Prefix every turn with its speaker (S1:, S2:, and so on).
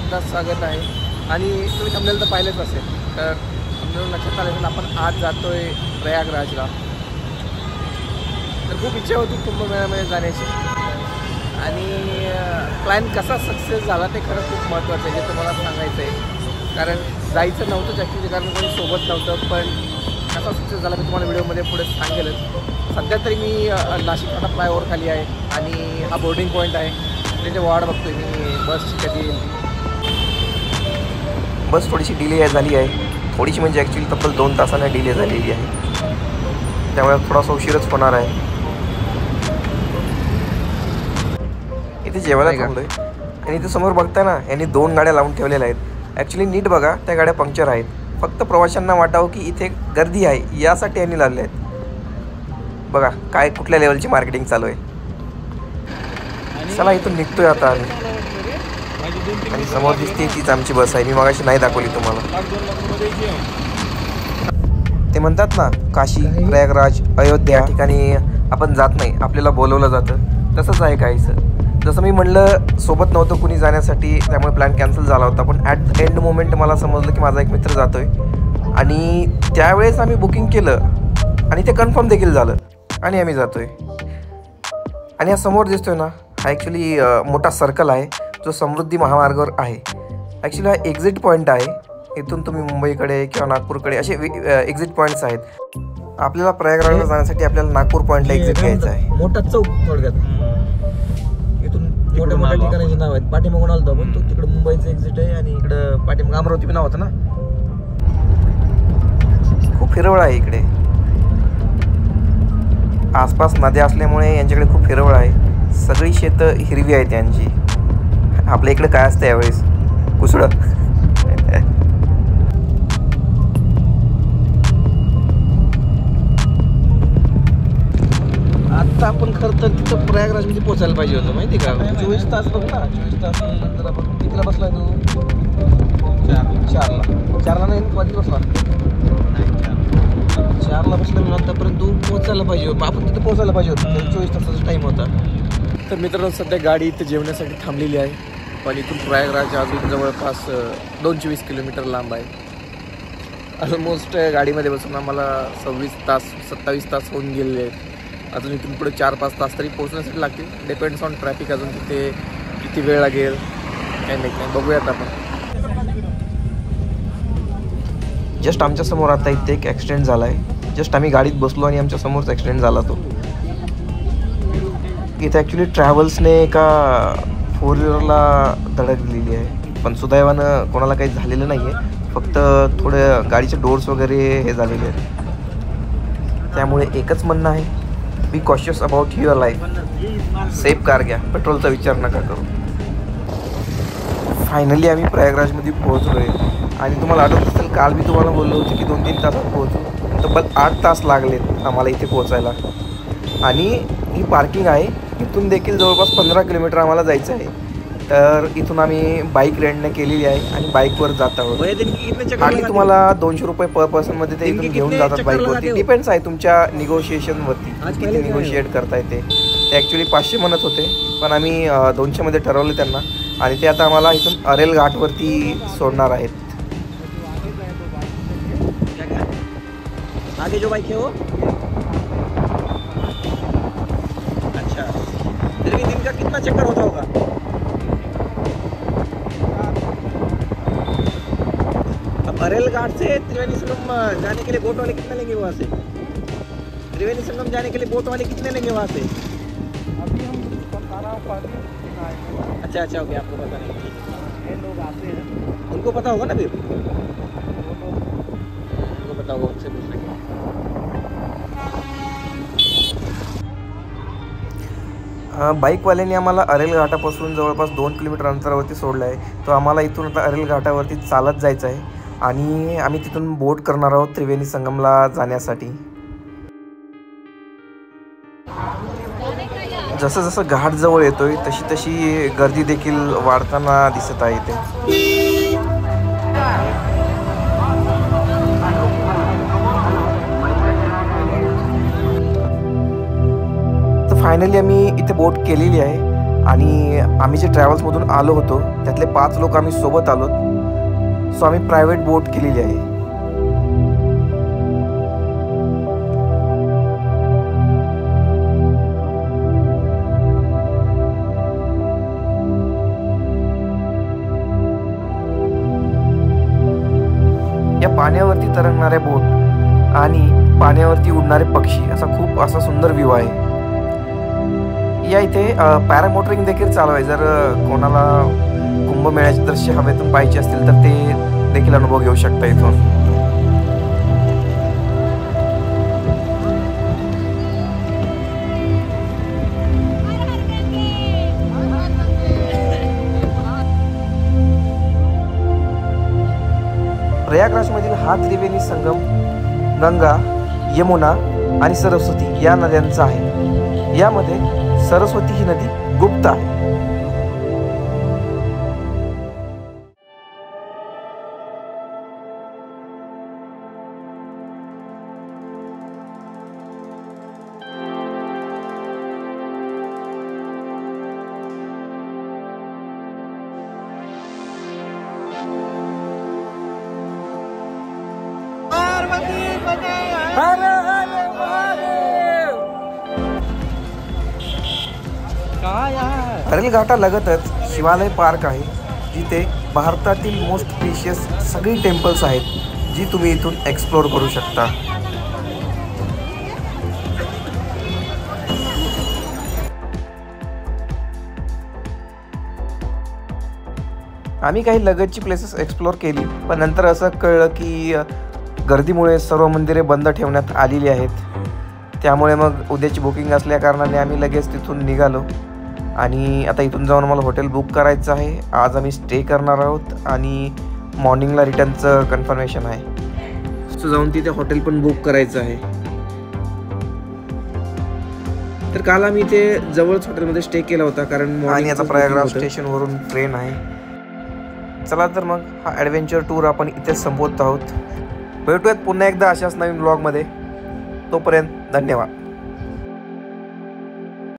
S1: एकदा स्वागत आहे. आणि तुम्ही थंबनेल तर पाहिलंच असेल, तर थंबनेल लक्षात आलं असेल आपण आज जातोय प्रयागराजला. तर खूप इच्छा होती कुंभमेळ्यामध्ये जाण्याची आणि प्लॅन कसा सक्सेस झाला ते खरं खूप महत्त्वाचं आहे, जे तुम्हाला सांगायचं आहे. कारण जायचं नव्हतंच ॲक्च्युली, कारण कोणी सोबत नव्हतं. पण कसा सक्सेस झाला मी तुम्हाला व्हिडिओमध्ये पुढे सांगेलच. सध्या तरी मी नाशिक फाटा फ्लायओव्हर खाली आहे आणि हा बोर्डिंग पॉईंट आहे. त्याची वाट बघतोय मी बसची कधी येईल.
S2: बस थोडीशी डिले झाली आहे, थोडीशी म्हणजे ॲक्च्युली तब्बल 2 तासाने डिले झालेली आहे, त्यामुळे थोडासा उशीरच होणार आहे. इथे जेवायला थांबलोय आणि इथे समोर बघताय ना, यांनी 2 गाड्या लावून ठेवलेल्या आहेत. ॲक्च्युली नीट बघा, त्या गाड्या पंक्चर आहेत. फक्त प्रवाशांना वाटावं की इथे गर्दी आहे यासाठी यांनी लावले आहेत. बघा काय कुठल्या लेवलची मार्केटिंग चालू आहे. चला इथून निघतोय आता आम्ही. आणि समोर दिसते तीच आमची बस आहे. मी मगाशी नाही दाखवली तुम्हाला. ते म्हणतात ना, काशी, प्रयागराज, अयोध्या या ठिकाणी आपण जात नाही, आपल्याला बोलवलं जातं. तसंच आहे काहीसं. जसं मी म्हणलं, सोबत नव्हतं कुणी जाण्यासाठी, त्यामुळे प्लॅन कॅन्सल झाला होता. पण ॲट द एंड मोमेंट मला समजलं की माझा एक मित्र जातोय आणि त्यावेळेस आम्ही बुकिंग केलं आणि ते कन्फर्म देखील झालं आणि आम्ही जातोय. आणि हा समोर दिसतोय ना, हा ॲक्च्युली मोठा सर्कल आहे जो समृद्धी महामार्गावर आहे. ॲक्च्युली हा एक्झिट पॉईंट आहे. इथून तुम्ही मुंबईकडे किंवा नागपूरकडे असे एक्झिट पॉईंट्स आहेत. आपल्याला प्रयागराजला जाण्यासाठी आपल्याला नागपूर पॉईंटला एक्झिट घ्यायचं आहे.
S1: मोठा चौक थोडक्यात. इथून मोठ्या मोठ्या ठिकाणाची नाव आहेत. पाठीमागून आलो आपण, तो तिकडे मुंबईचं एक्झिट आहे आणि इकडं पाठीमाग अमरावती नाव होतं ना.
S2: खूप हिरवळ आहे इकडे. आसपास नद्या असल्यामुळे यांच्याकडे खूप हिरवळ आहे. सगळी शेतं हिरवी आहेत यांची. आपल्या इकडे काय असतं यावेळेस? कुसळं.
S1: आता आपण खरं तर तिथं प्रयागराजमध्ये पोचायला पाहिजे होतं, माहिती का? 24 तास बघ ना, 24 तास नंतर आपण कितीला बसलाय तू? 4ला नाही, कधी बसला? 4ला बसला म्हणून आतापर्यंत तू पोचायला पाहिजे होतं. आपण तिथं पोचायला पाहिजे होतं. 24 तासाचा टाईम होता. तर मित्रांनो, सध्या गाडी इथं जेवण्यासाठी थांबलेली आहे. पण इथून प्रयागराज अजून जवळपास 220 किलोमीटर लांब आहे. ऑलमोस्ट गाडीमध्ये बसून आम्हाला 27 तास होऊन गेलेले आहेत. अजून इथून पुढे 4-5 तास तरी पोहोचण्यासाठी लागतील. Depends on traffic. अजून तिथे किती वेळ लागेल काही नाही, बघूयात आपण.
S2: जस्ट आमच्या समोर आता इथे एक ॲक्सिडेंट झाला आहे. जस्ट आम्ही गाडीत बसलो आणि आमच्या समोरच ॲक्सिडेंट झाला तो. इथे ॲक्च्युली ट्रॅव्हल्सने एका 4 व्हीलरला धडक दिलेली आहे. पण सुदैवानं कोणाला काही झालेलं नाही आहे. फक्त थोडं गाडीचे डोर्स वगैरे हे झालेले आहेत. त्यामुळे एकच म्हणणं आहे, be cautious about your life. Safe car घ्या, पेट्रोलचा विचार नका करू. फायनली आम्ही प्रयागराजमध्ये पोहोचलो आहे. आणि तुम्हाला आठवत असेल, काल मी तुम्हाला बोललो होतो की 2-3 तासात पोहोचू. तब्बल 8 तास लागलेत आम्हाला इथे पोहोचायला. आणि ही पार्किंग आहे. इथून देखील जवळपास 15 किलोमीटर आम्हाला जायचं आहे. तर इथून आम्ही बाईक रेंटने केलेली आहे आणि बाईकवर जात आहोत. आणि तुम्हाला 200 रुपये पर पर्सनमध्ये ते इथून घेऊन जातात बाईकवरती. डिपेंड्स आहे तुमच्या निगोशिएशनवरती किती निगोशिएट करता येते. ते ॲक्च्युली 500 म्हणत होते, पण आम्ही 200मध्ये ठरवलं त्यांना. आणि ते आता आम्हाला इथून अरेल घाटवरती सोडणार आहेत.
S1: आगे जो बाइक है वो अच्छा, फिर भी दिन का कितना चक्कर होता होगा? अब अरेल घाट से त्रिवेणी संगम जाने के लिए बोट वाले कितना लेंगे वहाँ से? त्रिवेणी संगम जाने के लिए बोट वाले कितने लेंगे वहाँ से? अभी हम अच्छा ओके, आपको पता नहीं. लोग आते हैं, उनको पता होगा ना, फिर उनको पता होगा, उनसे पूछ लेंगे.
S2: बाईकवाल्यांनी आम्हाला अरेल घाटापासून जवळपास 2 किलोमीटर अंतरावरती सोडलं आहे. तो आम्हाला इथून आता अरेल घाटावरती चालत जायचं आहे आणि आम्ही तिथून बोट करणार आहोत त्रिवेणी संगमला जाण्यासाठी. जसं जसं घाट जवळ येतोय तशी तशी गर्दी देखील वाढताना दिसत आहे इथे. फायनली आम्ही इथे बोट केलेली आहे आणि आम्ही जे ट्रॅव्हल्समधून आलो होतो त्यातले 5 लोक आम्ही सोबत आलो. सो आम्ही प्रायव्हेट बोट केलेली आहे. या पाण्यावरती तरंगणाऱ्या बोट आणि पाण्यावरती उडणारे पक्षी असा खूप असा सुंदर व्ह्यू आहे. या इथे पॅरामोटरिंग देखील चालू आहे. जर कोणाला कुंभमेळ्याचे दृश्य हवेतून पाहायचे असतील तर ते देखील अनुभव घेऊ शकता इथून. प्रयागराजमधील हा त्रिवेणी संगम गंगा, यमुना आणि सरस्वती या नद्यांचा आहे. यामध्ये सरस्वती ही नदी गुप्त आहे. हरेल घाटालगतच शिवालय पार्क आहे, जिथे भारतातील मोस्ट प्रिशियस सगळी टेम्पल्स आहेत जी तुम्ही इथून एक्सप्लोर करू शकता. आम्ही काही लगतची प्लेसेस एक्सप्लोर केली, पण नंतर असं कळलं की गर्दीमुळे सर्व मंदिरे बंद ठेवण्यात आलेली आहेत. त्यामुळे मग उद्याची बुकिंग असल्या कारणाने आम्ही लगेच तिथून निघालो आणि आता इथून जाऊन आम्हाला हॉटेल बुक करायचं आहे. आज आम्ही स्टे करणार आहोत आणि मॉर्निंगला रिटर्नचं कन्फर्मेशन आहे. सो जाऊन तिथे हॉटेल पण बुक करायचं आहे. तर काल आम्ही इथे जवळच हॉटेलमध्ये स्टे केला होता कारण आणि आता प्रयागराज स्टेशनवरून ट्रेन आहे. चला तर मग हा ॲडव्हेंचर टूर आपण इथेच संपवत आहोत. भेटूयात पुन्हा एकदा अशाच नवीन ब्लॉगमध्ये. तोपर्यंत धन्यवाद.